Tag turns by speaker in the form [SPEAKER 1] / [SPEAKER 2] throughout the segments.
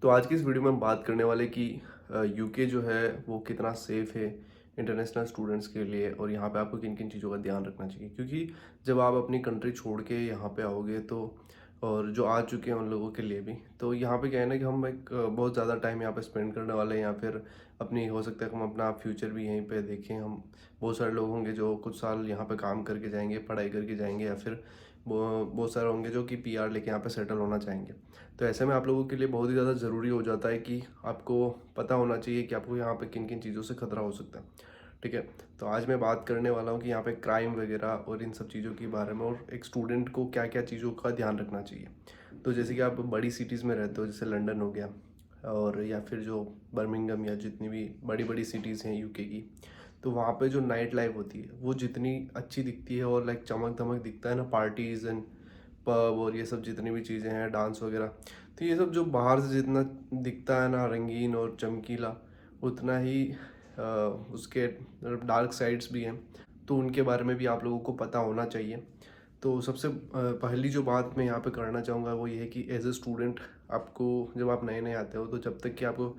[SPEAKER 1] तो आज की इस वीडियो में हम बात करने वाले कि यूके जो है वो कितना सेफ़ है इंटरनेशनल स्टूडेंट्स के लिए और यहाँ पे आपको किन किन चीज़ों का ध्यान रखना चाहिए, क्योंकि जब आप अपनी कंट्री छोड़ के यहाँ पे आओगे तो और जो आ चुके हैं उन लोगों के लिए भी, तो यहाँ पे क्या है ना कि हम एक बहुत ज़्यादा टाइम यहाँ पे स्पेंड करने वाले हैं, या फिर अपनी हो सकता है कि हम अपना फ्यूचर भी यहीं पे देखें। हम बहुत सारे लोग होंगे जो कुछ साल यहाँ पे काम करके जाएंगे, पढ़ाई करके जाएंगे, या फिर बहुत सारे होंगे जो कि पीआर लेके यहाँ पे सेटल होना चाहेंगे। तो ऐसे में आप लोगों के लिए बहुत ही ज़्यादा ज़रूरी हो जाता है कि आपको पता होना चाहिए कि आपको यहाँ पे किन किन चीज़ों से खतरा हो सकता है। ठीक है, तो आज मैं बात करने वाला हूँ कि यहाँ पे क्राइम वगैरह और इन सब चीज़ों के बारे में, और एक स्टूडेंट को क्या क्या चीज़ों का ध्यान रखना चाहिए। तो जैसे कि आप बड़ी सिटीज़ में रहते हो, जैसे लंदन हो गया, और या फिर जो बर्मिंघम या जितनी भी बड़ी बड़ी सिटीज़ हैं यूके की, तो वहाँ पे जो नाइट लाइफ होती है वो जितनी अच्छी दिखती है और लाइक चमक धमक दिखता है ना, पार्टीज़ एंड पब और ये सब जितनी भी चीज़ें हैं, डांस वगैरह, तो ये सब जो बाहर से जितना दिखता है ना रंगीन और चमकीला, उतना ही उसके डार्क साइड्स भी हैं। तो उनके बारे में भी आप लोगों को पता होना चाहिए। तो सबसे पहली जो बात मैं यहाँ पे करना चाहूँगा वो ये है कि एज ए स्टूडेंट, आपको जब आप नए नए आते हो तो जब तक कि आपको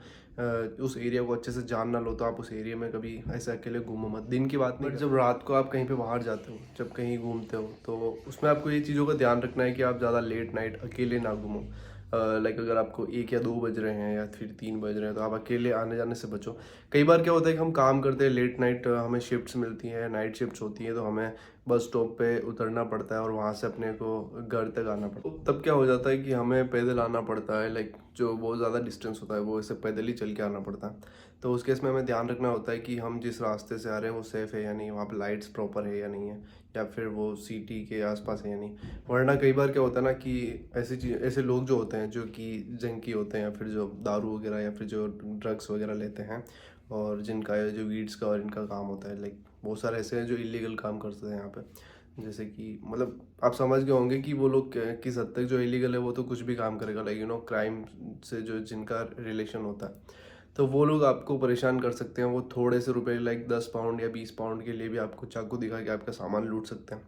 [SPEAKER 1] उस एरिया को अच्छे से जान ना लो, तो आप उस एरिया में कभी ऐसे अकेले घूमो मत। दिन की बात नहीं, बट जब रात को आप कहीं पे बाहर जाते हो, जब कहीं घूमते हो, तो उसमें आपको ये चीज़ों का ध्यान रखना है कि आप ज़्यादा लेट नाइट अकेले ना घूमो। लाइक अगर आपको 1 या 2 बज रहे हैं या फिर 3 बज रहे हैं, तो आप अकेले आने जाने से बचो। कई बार क्या होता है कि हम काम करते हैं लेट नाइट, हमें शिफ्ट्स मिलती हैं, नाइट शिफ्ट्स होती हैं, तो हमें बस स्टॉप पे उतरना पड़ता है और वहाँ से अपने को घर तक आना पड़ता है। तब क्या हो जाता है कि हमें पैदल आना पड़ता है, लाइक जो बहुत ज़्यादा डिस्टेंस होता है वो ऐसे पैदल ही चल के आना पड़ता है। तो उस केस में हमें ध्यान रखना होता है कि हम जिस रास्ते से आ रहे हैं वो सेफ़ है या नहीं, वहाँ पे लाइट्स प्रॉपर है या नहीं है, या फिर वो सिटी के आसपास है या नहीं। वरना कई बार क्या होता है ना कि ऐसी चीज़, ऐसे लोग जो होते हैं जो कि जंकी होते हैं, या फिर जो दारू वगैरह या फिर जो ड्रग्स वगैरह लेते हैं, और जिनका जो वीड्स का और इनका काम होता है, लाइक बहुत सारे ऐसे हैं जो इलीगल काम करते हैं यहाँ पे। जैसे कि मतलब आप समझ गए होंगे कि वो लोग किस हद तक, जो इलीगल है वो तो कुछ भी काम करेगा, लाइक क्राइम से जो जिनका रिलेशन होता है, तो वो लोग आपको परेशान कर सकते हैं। वो थोड़े से रुपए लाइक 10 पाउंड या 20 पाउंड के लिए भी आपको चाकू दिखा के आपका सामान लूट सकते हैं।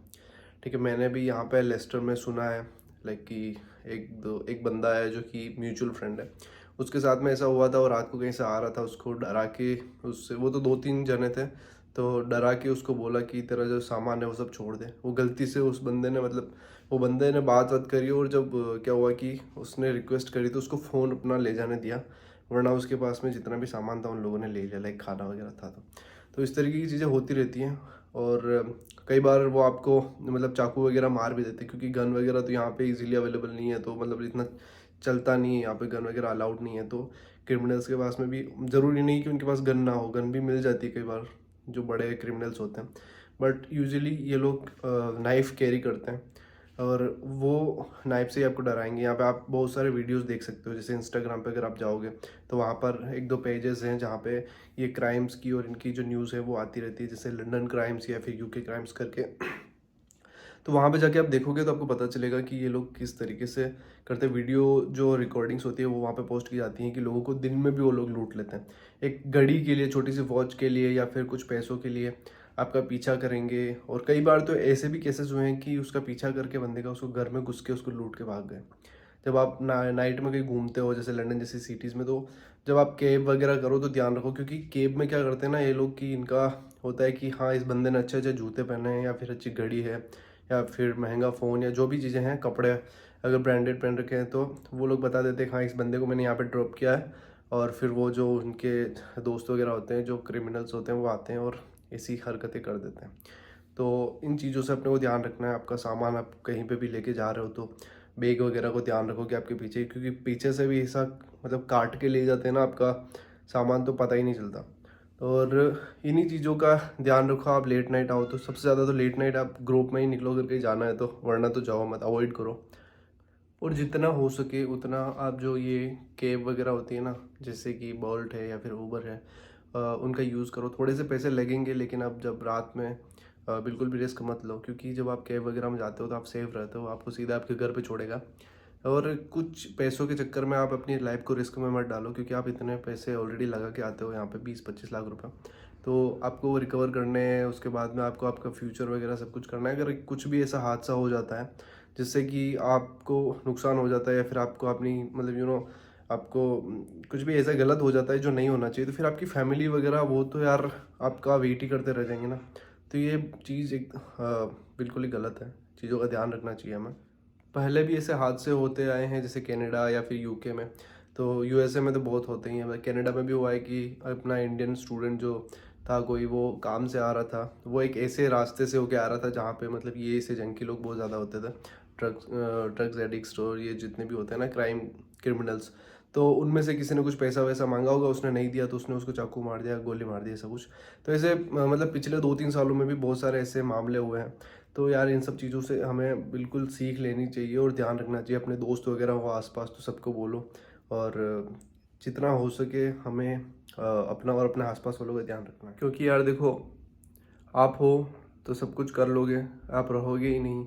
[SPEAKER 1] ठीक है, मैंने भी यहाँ पे लेस्टर में सुना है, लाइक कि एक बंदा है जो कि म्यूचुअल फ्रेंड है, उसके साथ में ऐसा हुआ था। और रात को कहीं से आ रहा था, उसको डरा के, उससे वो तो 2-3 जने थे, तो डरा के उसको बोला कि तेरा जो सामान है वो सब छोड़ दे। वो गलती से उस बंदे ने, मतलब वो बंदे ने बात करी, और जब क्या हुआ कि उसने रिक्वेस्ट करी तो उसको फ़ोन अपना ले जाने दिया, वरना उसके पास में जितना भी सामान था उन लोगों ने ले लिया, लाइक खाना वगैरह था। तो इस तरीके की चीज़ें होती रहती हैं। और कई बार वो आपको मतलब चाकू वगैरह मार भी देते हैं, क्योंकि गन वगैरह तो यहाँ पे इजीली अवेलेबल नहीं है, तो मतलब इतना चलता नहीं है यहाँ पे, गन वगैरह अलाउड नहीं है। तो क्रिमिनल्स के पास में भी ज़रूरी नहीं कि उनके पास गन ना हो, गन भी मिल जाती है कई बार, जो बड़े क्रिमिनल्स होते हैं। बट यूजुअली ये लोग नाइफ़ कैरी करते हैं, और वो नाइफ से ही आपको डराएंगे। यहाँ पे आप बहुत सारे वीडियोस देख सकते हो, जैसे इंस्टाग्राम पे अगर आप जाओगे तो वहाँ पर 1-2 पेजेस हैं जहाँ पे ये क्राइम्स की और इनकी जो न्यूज़ है वो आती रहती है, जैसे लंदन क्राइम्स या फिर यूके क्राइम्स करके। तो वहाँ पे जाके आप देखोगे तो आपको पता चलेगा कि ये लोग किस तरीके से करते हैं। वीडियो जो रिकॉर्डिंग्स होती है वो वहाँ पे पोस्ट की जाती हैं कि लोगों को दिन में भी वो लोग लूट लेते हैं। एक घड़ी के लिए, छोटी सी वॉच के लिए, या फिर कुछ पैसों के लिए आपका पीछा करेंगे। और कई बार तो ऐसे भी केसेस हुए हैं कि उसका पीछा करके बंदे का उसको घर में घुस के उसको लूट के भाग गए। जब आप नाइट में कहीं घूमते हो, जैसे लंदन जैसी सिटीज़ में, तो जब आप कैब वगैरह करो तो ध्यान रखो, क्योंकि कैब में क्या करते हैं ना ये लोग कि इनका होता है कि हाँ, इस बंदे ने अच्छे अच्छे जूते पहने हैं, या फिर अच्छी घड़ी है, या फिर महंगा फ़ोन, या जो भी चीज़ें हैं, कपड़े अगर ब्रांडेड पहन रखे हैं, तो वो लोग बता देते हैं हाँ, इस बंदे को मैंने यहाँ पे ड्रॉप किया है। और फिर वो जो उनके दोस्त वगैरह होते हैं, जो क्रिमिनल्स होते हैं, वो आते हैं और ऐसी हरकतें कर देते हैं। तो इन चीज़ों से अपने को ध्यान रखना है। आपका सामान आप कहीं पे भी लेके जा रहे हो तो बैग वगैरह को ध्यान रखो कि आपके पीछे, क्योंकि पीछे से भी ऐसा मतलब काट के ले जाते हैं ना आपका सामान, तो पता ही नहीं चलता। और इन्हीं चीज़ों का ध्यान रखो। आप लेट नाइट आओ तो सबसे ज़्यादा तो लेट नाइट आप ग्रुप में ही निकलो, करके जाना है तो, वरना तो जाओ मत, अवॉइड करो। और जितना हो सके उतना आप जो ये कैब वगैरह होती है ना, जैसे कि बोल्ट है या फिर ऊबर है, उनका यूज़ करो। थोड़े से पैसे लगेंगे, लेकिन आप जब रात में बिल्कुल भी रिस्क मत लो, क्योंकि जब आप कैब वगैरह में जाते हो तो आप सेफ रहते हो, आपको सीधा आपके घर पे छोड़ेगा। और कुछ पैसों के चक्कर में आप अपनी लाइफ को रिस्क में मत डालो, क्योंकि आप इतने पैसे ऑलरेडी लगा के आते हो यहाँ पे, 20-25 लाख रुपए, तो आपको वो रिकवर करने हैं। उसके बाद में आपको आपका फ्यूचर वगैरह सब कुछ करना है। अगर कुछ भी ऐसा हादसा हो जाता है जिससे कि आपको नुकसान हो जाता है, या फिर आपको अपनी मतलब आपको कुछ भी ऐसा गलत हो जाता है जो नहीं होना चाहिए, तो फिर आपकी फैमिली वगैरह वो तो यार आपका वेट ही करते रह जाएंगे ना। तो ये चीज़ एक बिल्कुल ही गलत है, चीज़ों का ध्यान रखना चाहिए हमें। पहले भी ऐसे हादसे होते आए हैं, जैसे कनाडा या फिर यूके में, तो यूएसए में तो बहुत होते ही हैं। कनाडा में भी हुआ है कि अपना इंडियन स्टूडेंट जो था कोई, वो काम से आ रहा था, वो एक ऐसे रास्ते से होके आ रहा था जहाँ पे मतलब ये ऐसे जंकी लोग बहुत ज़्यादा होते थे, ड्रग्स एडिक्ट्स और ये जितने भी होते हैं ना क्राइम क्रिमिनल्स। तो उनमें से किसी ने कुछ पैसा वैसा मांगा होगा, उसने नहीं दिया तो उसने उसको चाकू मार दिया, गोली मार दी, ऐसा कुछ। तो ऐसे मतलब पिछले 2-3 सालों में भी बहुत सारे ऐसे मामले हुए हैं। तो यार इन सब चीज़ों से हमें बिल्कुल सीख लेनी चाहिए और ध्यान रखना चाहिए। अपने दोस्त वगैरह हो आसपास तो सबको बोलो, और जितना हो सके हमें अपना और अपने आसपास वालों का ध्यान रखना है। क्योंकि यार देखो, आप हो तो सब कुछ कर लोगे, आप रहोगे ही नहीं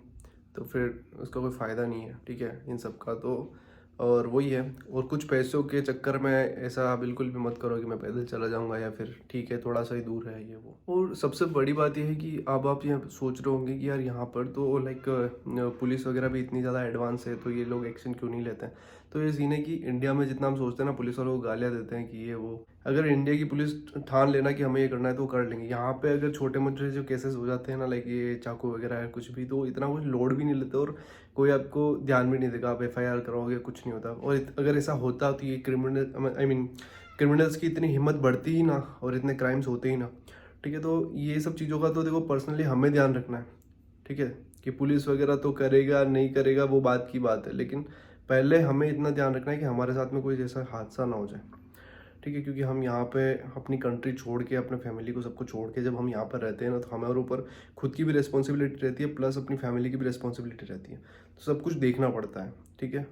[SPEAKER 1] तो फिर उसका कोई फ़ायदा नहीं है, ठीक है, इन सब का तो। और वही है, और कुछ पैसों के चक्कर में ऐसा बिल्कुल भी मत करो कि मैं पैदल चला जाऊंगा, या फिर ठीक है थोड़ा सा ही दूर है ये वो। और सबसे बड़ी बात यह है कि अब आप यहाँ सोच रहे होंगे कि यार यहाँ पर तो लाइक पुलिस वगैरह भी इतनी ज़्यादा एडवांस है, तो ये लोग एक्शन क्यों नहीं लेते हैं। तो ये सीन है कि इंडिया में जितना हम सोचते हैं ना, पुलिस वालों को गालियाँ देते हैं कि ये वो, अगर इंडिया की पुलिस ठान लेना कि हमें ये करना है तो कर लेंगे। यहाँ पे अगर छोटे मोटे जो केसेस हो जाते हैं ना, लाइक ये चाकू वगैरह है कुछ भी, तो इतना कुछ लोड भी नहीं लेते और कोई आपको ध्यान भी नहीं देगा। आप एफआईआर कराओगे, कुछ नहीं होता। और अगर ऐसा होता तो ये क्रिमिनल्स की इतनी हिम्मत बढ़ती ही ना, और इतने क्राइम्स होते ही ना, ठीक है। तो ये सब चीज़ों का तो देखो पर्सनली हमें ध्यान रखना है, ठीक है, कि पुलिस वगैरह तो करेगा नहीं करेगा वो बात की बात है, लेकिन पहले हमें इतना ध्यान रखना है कि हमारे साथ में कोई जैसा हादसा ना हो जाए, ठीक है। क्योंकि हम यहाँ पे अपनी कंट्री छोड़ के, अपने फैमिली को सबको छोड़ के जब हम यहाँ पर रहते हैं ना, तो हमारे ऊपर खुद की भी रिस्पॉन्सिबिलिटी रहती है, प्लस अपनी फैमिली की भी रिस्पॉन्सिबिलिटी रहती है। तो सब कुछ देखना पड़ता है, ठीक है।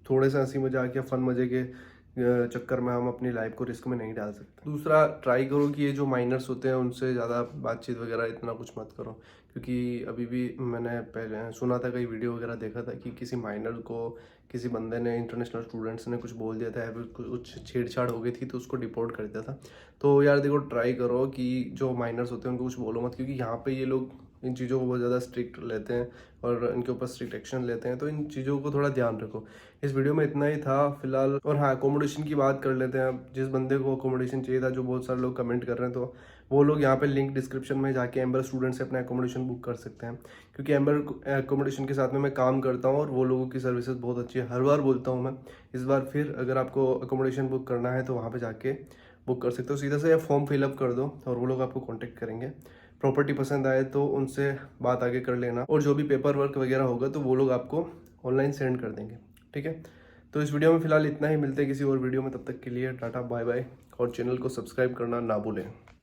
[SPEAKER 1] थोड़े से हंसी मजाक या फन मजे के चक्कर में हम अपनी लाइफ को रिस्क में नहीं डाल सकते। दूसरा, ट्राई करो कि ये जो माइनर्स होते हैं उनसे ज़्यादा बातचीत वगैरह इतना कुछ मत करो। क्योंकि अभी भी मैंने पहले सुना था, कई वीडियो वगैरह देखा था कि किसी माइनर को किसी बंदे ने, इंटरनेशनल स्टूडेंट्स ने कुछ बोल दिया था, या फिर कुछ छेड़छाड़ हो गई थी तो उसको डिपोर्ट कर दिया था। तो यार देखो, ट्राई करो कि जो माइनर्स होते हैं उनको कुछ बोलो मत, क्योंकि यहाँ पे ये लोग इन चीज़ों को बहुत ज़्यादा स्ट्रिक्ट लेते हैं और इनके ऊपर स्ट्रिक्ट एक्शन लेते हैं। तो इन चीज़ों को थोड़ा ध्यान रखो। इस वीडियो में इतना ही था फिलहाल। और हाँ, अकोमोडेशन की बात कर लेते हैं। अब जिस बंदे को अकोमोडेशन चाहिए था, जो बहुत सारे लोग कमेंट कर रहे हैं, तो वो लोग यहाँ पे लिंक डिस्क्रिप्शन में जाके एम्बर स्टूडेंट से अपना अकोमोडेशन बुक कर सकते हैं। क्योंकि एम्बर अकोमोडेशन के साथ में मैं काम करता हूँ और वो लोगों की सर्विसेज बहुत अच्छी है। हर बार बोलता हूँ मैं, इस बार फिर अगर आपको अकोमोडेशन बुक करना है तो वहाँ पर जाके बुक कर सकते हो। सीधा से फॉर्म फिलअप कर दो और वो लोग आपको कॉन्टेक्ट करेंगे। प्रॉपर्टी पसंद आए तो उनसे बात आगे कर लेना, और जो भी पेपर वर्क वगैरह होगा तो वो लोग आपको ऑनलाइन सेंड कर देंगे, ठीक है। तो इस वीडियो में फिलहाल इतना ही, मिलते हैं किसी और वीडियो में, तब तक के लिए टाटा बाय बाय, और चैनल को सब्सक्राइब करना ना भूलें।